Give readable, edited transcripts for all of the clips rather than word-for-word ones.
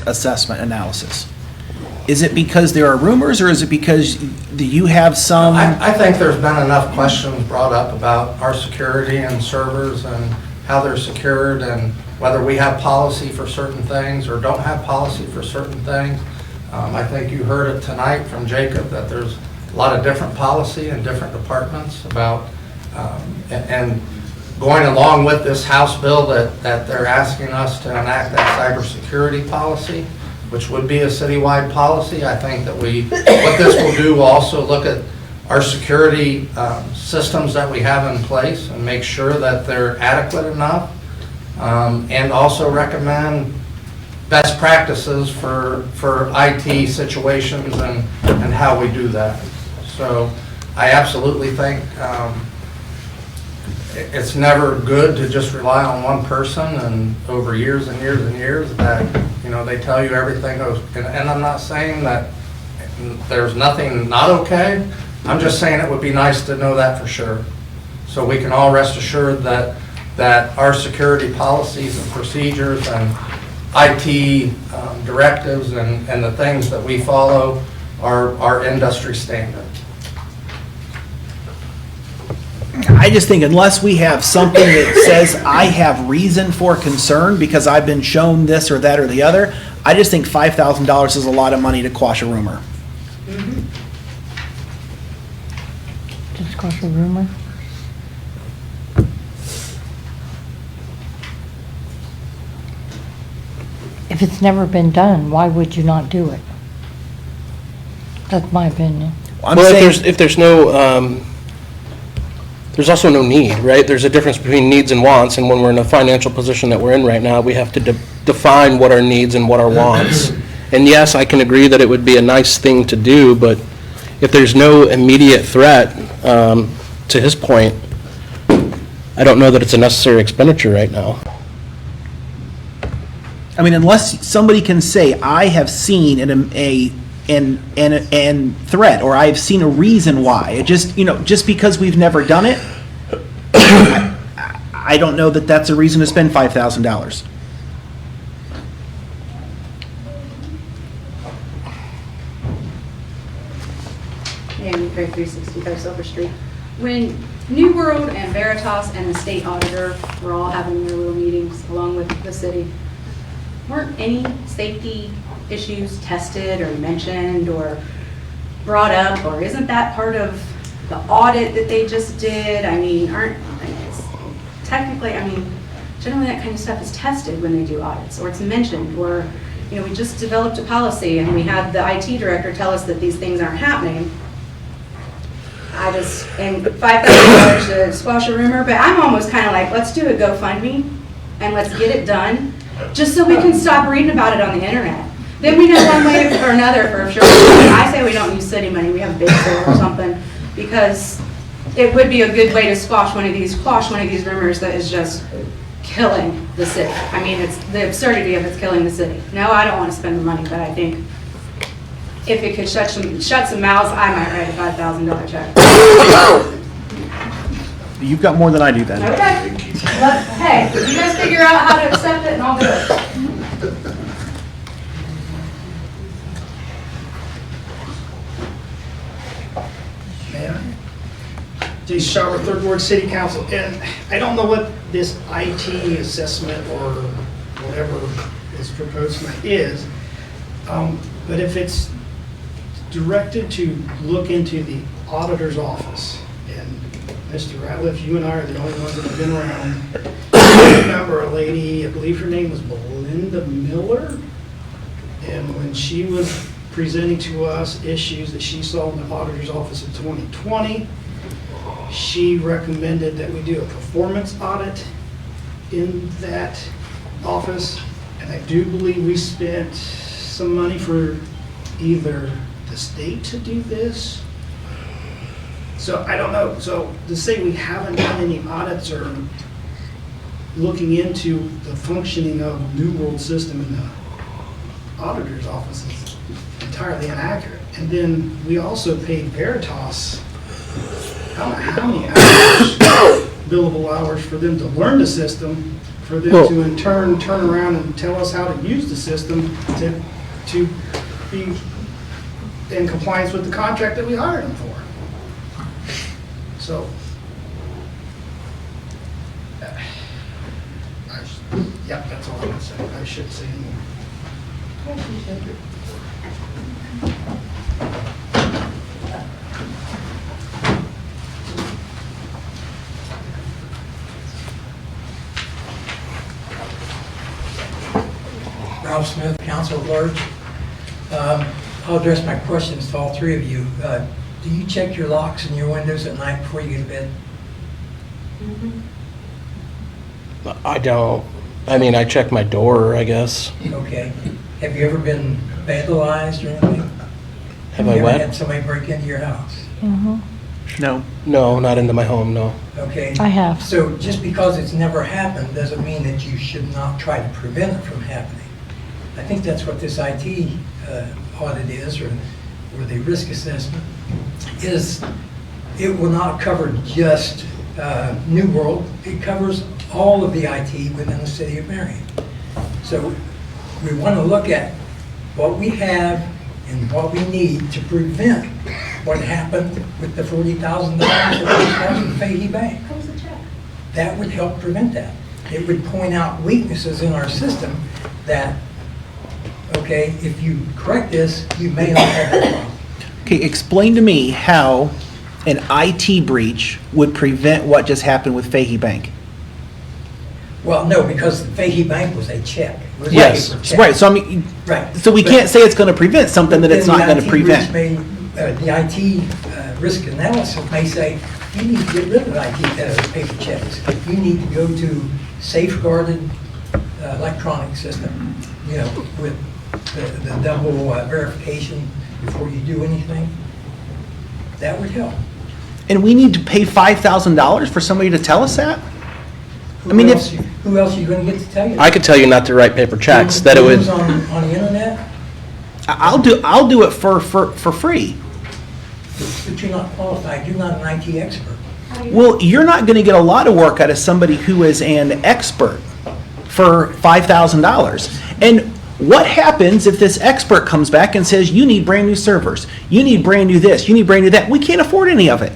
risk assessment analysis? Is it because there are rumors, or is it because you have some? I think there's been enough questions brought up about our security and servers and how they're secured and whether we have policy for certain things or don't have policy for certain things. I think you heard it tonight from Jacob that there's a lot of different policy in different departments about, and going along with this House bill that they're asking us to enact that cybersecurity policy, which would be a citywide policy. I think that what this will do will also look at our security systems that we have in place and make sure that they're adequate enough, and also recommend best practices for IT situations and how we do that. So I absolutely think it's never good to just rely on one person, and over years and years and years that, they tell you everything goes, and I'm not saying that there's nothing not okay. I'm just saying it would be nice to know that for sure. So we can all rest assured that our security policies and procedures and IT directives and the things that we follow are industry standard. I just think unless we have something that says I have reason for concern because I've been shown this or that or the other, I just think $5,000 is a lot of money to quash a rumor. Just quash a rumor? If it's never been done, why would you not do it? That's my opinion. If there's no, there's also no need, right? There's a difference between needs and wants, and when we're in a financial position that we're in right now, we have to define what our needs and what our wants. And yes, I can agree that it would be a nice thing to do, but if there's no immediate threat, to his point, I don't know that it's a necessary expenditure right now. I mean, unless somebody can say, I have seen an threat, or I've seen a reason why. It just because we've never done it, I don't know that that's a reason to spend $5,000. Amy, 365 Silver Street. When New World and Veritas and the state auditor were all having their little meetings along with the city, weren't any safety issues tested or mentioned or brought up, or isn't that part of the audit that they just did? I mean, generally that kind of stuff is tested when they do audits, or it's mentioned, or, we just developed a policy and we had the IT director tell us that these things aren't happening. And $5,000 to squash a rumor, but I'm almost kind of like, let's do a GoFundMe and let's get it done, just so we can stop reading about it on the internet. Then we know one way or another for sure. I say we don't use city money, we have big sale or something, because it would be a good way to quash one of these rumors that is just killing the city. I mean, it's the absurdity of it's killing the city. No, I don't want to spend the money, but I think if it could shut some mouths, I might write a $5,000 check. You've got more than I do then. Okay. Hey, you guys figure out how to accept it and I'll do it. Jason Schauber, 3rd Ward City Council, and I don't know what this IT assessment or whatever is proposed tonight is, but if it's directed to look into the auditor's office, and Mr. Ratliff, you and I are the only ones that have been around. I remember a lady, I believe her name was Belinda Miller, and when she was presenting to us issues that she saw in the auditor's office in 2020, she recommended that we do a performance audit in that office, and I do believe we spent some money for either the state to do this. So I don't know. So to say we haven't done any audits or looking into the functioning of the New World system in the auditor's office is entirely inaccurate. And then we also paid Veritas, I don't know how many hours, billable hours, for them to learn the system for them Well- to in turn around and tell us how to use the system to be in compliance with the contract that we hired them for. So, yeah, that's all I'm gonna say. I shouldn't say anymore. Ralph Smith, Council at Large. I'll address my questions to all three of you. Do you check your locks and your windows at night before you go to bed? I don't. I mean, I check my door, I guess. Okay. Have you ever been vandalized or anything? Have I You ever what? had somebody break into your house? No. No, not into my home, no. Okay. I have. So just because it's never happened doesn't mean that you should not try to prevent it from happening. I think that's what this IT audit is, or the risk assessment, is it will not cover just New World. It covers all of the IT within the city of Marion. So we want to look at what we have and what we need to prevent what happened with the $40,000 that was held in Fahey Bank. That would help prevent that. It would point out weaknesses in our system that, okay, if you correct this, you may not have that problem. Okay, explain to me how an IT breach would prevent what just happened with Fahey Bank. Well, no, because the Fahey Bank was a check. It was a Yes, paper check. right, so I mean, Right. so we can't say it's gonna prevent something that it's Then not the gonna IT risk prevent. The IT risk analysis may say, you need to get rid of IT paper checks. You need to go to safeguarded electronic system, you know, with the double verification before you do anything. That would help. And we need to pay $5,000 for somebody to tell us that? I mean, if, Who else are you going to get to tell you? I could tell you not to write paper checks, that it would, Who's on the internet, I'll do it for free. but you're not qualified. You're not an IT expert. Well, you're not gonna get a lot of work out of somebody who is an expert for $5,000. And what happens if this expert comes back and says, you need brand new servers, you need brand new this, you need brand new that? We can't afford any of it.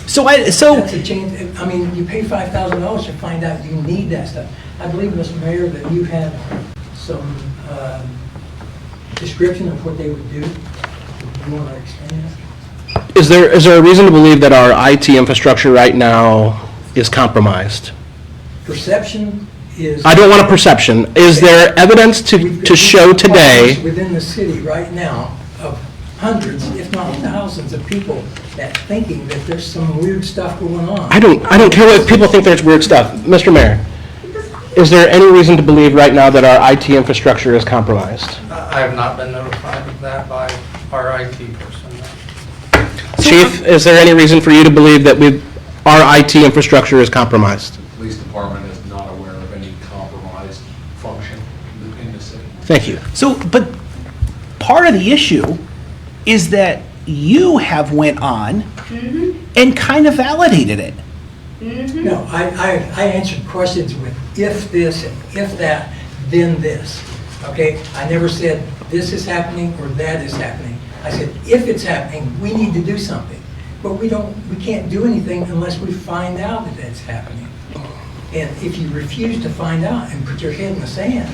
So That's a change. I mean, you pay $5,000 to find out you need that stuff. I believe, Mr. Mayor, that you have some description of what they would do. You want to explain that? is there a reason to believe that our IT infrastructure right now is compromised? Perception is. I don't want a perception. Is there evidence to show today? Within the city right now of hundreds, if not thousands of people that thinking that there's some weird stuff going on. I don't care what people think there's weird stuff. Mr. Mayor, is there any reason to believe right now that our IT infrastructure is compromised? I have not been notified of that by our IT person. Chief, is there any reason for you to believe that our IT infrastructure is compromised? The police department is not aware of any compromised function in the city. Thank you. So, but part of the issue is that you have went on and kind of validated it. No, I answered questions with if this and if that, then this. Okay? I never said this is happening or that is happening. I said, if it's happening, we need to do something. But we can't do anything unless we find out that it's happening. And if you refuse to find out and put your head in the sand,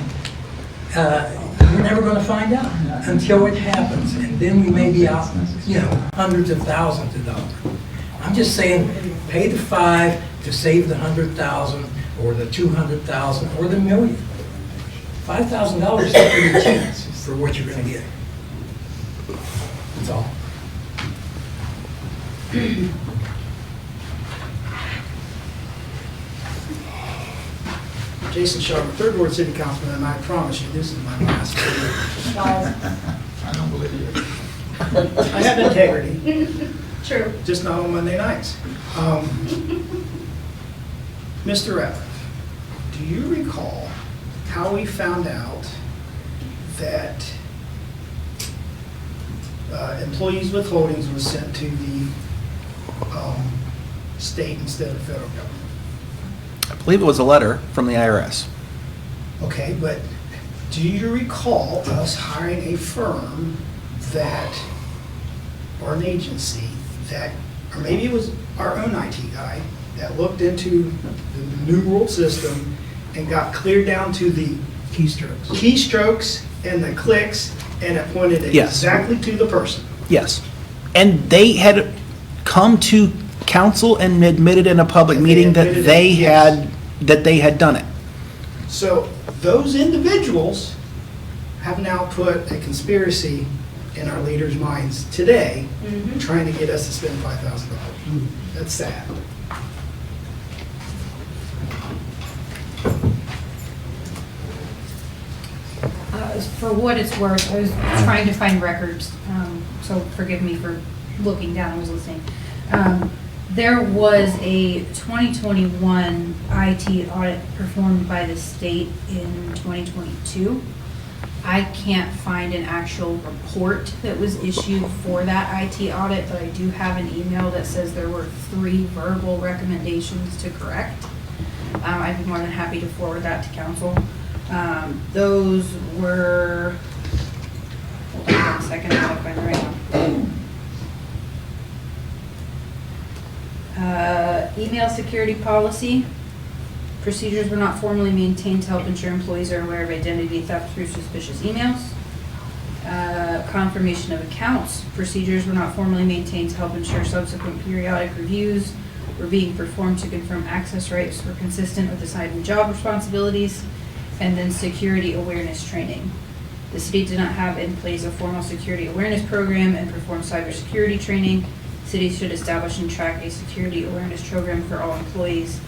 you're never going to find out until it happens. And then we may be out, hundreds of thousands of dollars. I'm just saying, pay the $5 to save the $100,000 or the $200,000 or the $1 million. $5,000 is a pretty chance for what you're going to get. That's all. Jason Sharp, Third Ward City Councilman, and I promise you, this is my last video. I don't believe you. I have integrity, True. just not on Monday nights. Mr. Ratliff, do you recall how we found out that employees withholdings was sent to the state instead of federal government? I believe it was a letter from the IRS. Okay, but do you recall us hiring a firm that, or an agency that, or maybe it was our own IT guy, that looked into the new world system and got clear down to the keystrokes and the clicks, and it pointed Yes. exactly to the person? Yes. And they had come to council and admitted in a public And they meeting that admitted they it, yes. had done it. So those individuals have now put a conspiracy in our leaders' minds today, trying to get us to spend $5,000. That's sad. For what it's worth, I was trying to find records, so forgive me for looking down, I was listening. There was a 2021 IT audit performed by the state in 2022. I can't find an actual report that was issued for that IT audit, but I do have an email that says there were 3 verbal recommendations to correct. I'd be more than happy to forward that to council. Those were, hold on 1 second, I'll find the right one. Email security policy. Procedures were not formally maintained to help ensure employees are aware of identity theft through suspicious emails. Confirmation of accounts. Procedures were not formally maintained to help ensure subsequent periodic reviews were being performed to confirm access rights were consistent with assigned job responsibilities. And then security awareness training. The city did not have in place a formal security awareness program and perform cybersecurity training. Cities should establish and track a security awareness program for all employees.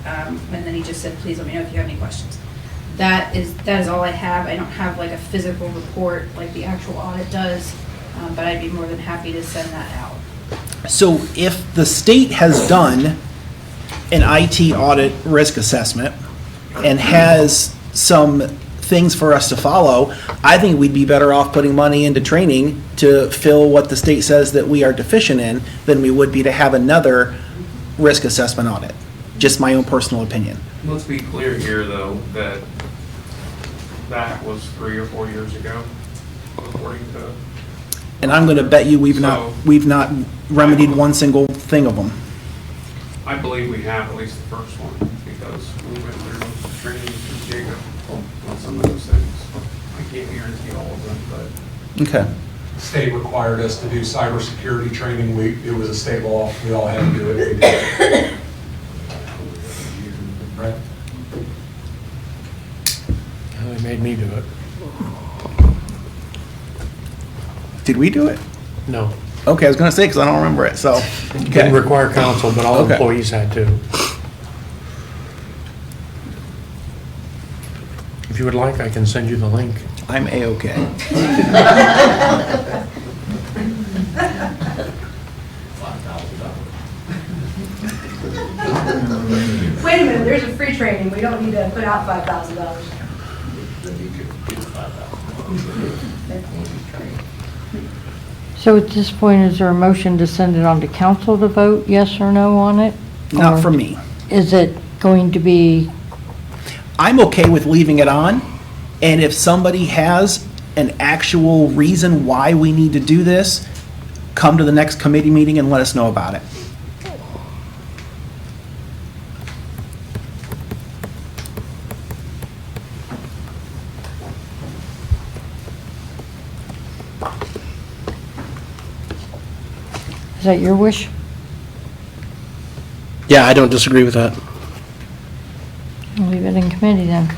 And then he just said, please let me know if you have any questions. That is all I have. I don't have like a physical report like the actual audit does, but I'd be more than happy to send that out. So if the state has done an IT audit risk assessment and has some things for us to follow, I think we'd be better off putting money into training to fill what the state says that we are deficient in than we would be to have another risk assessment audit. Just my own personal opinion. Let's be clear here, though, that that was 3 or 4 years ago, according to, And I'm going to bet you we've not remedied one single thing of them. I believe we have at least the first one, because we went through training with Jacob on some of those things. I can't guarantee all of them, but Okay. State required us to do cybersecurity training. It was a state law. We all had to do it. We did. Right? They made me do it. Did we do it? No. Okay, I was going to say, because I don't remember it, so. Didn't require council, but all Okay. employees had to. If you would like, I can send you the link. I'm A-okay. Wait a minute, there's a free training, we don't need to put out $5,000. So at this point, is there a motion to send it on to council to vote, yes or no on it? Not Or for me. Is it going to be, I'm okay with leaving it on, and if somebody has an actual reason why we need to do this, come to the next committee meeting and let us know about it. is that your wish? Yeah, I don't disagree with that. I'll leave it in committee then.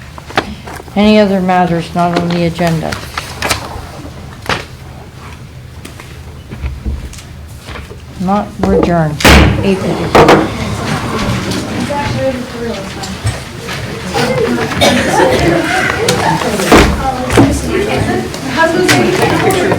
Any other matters not on the agenda? Not, we're adjourned. 8:54. Husband's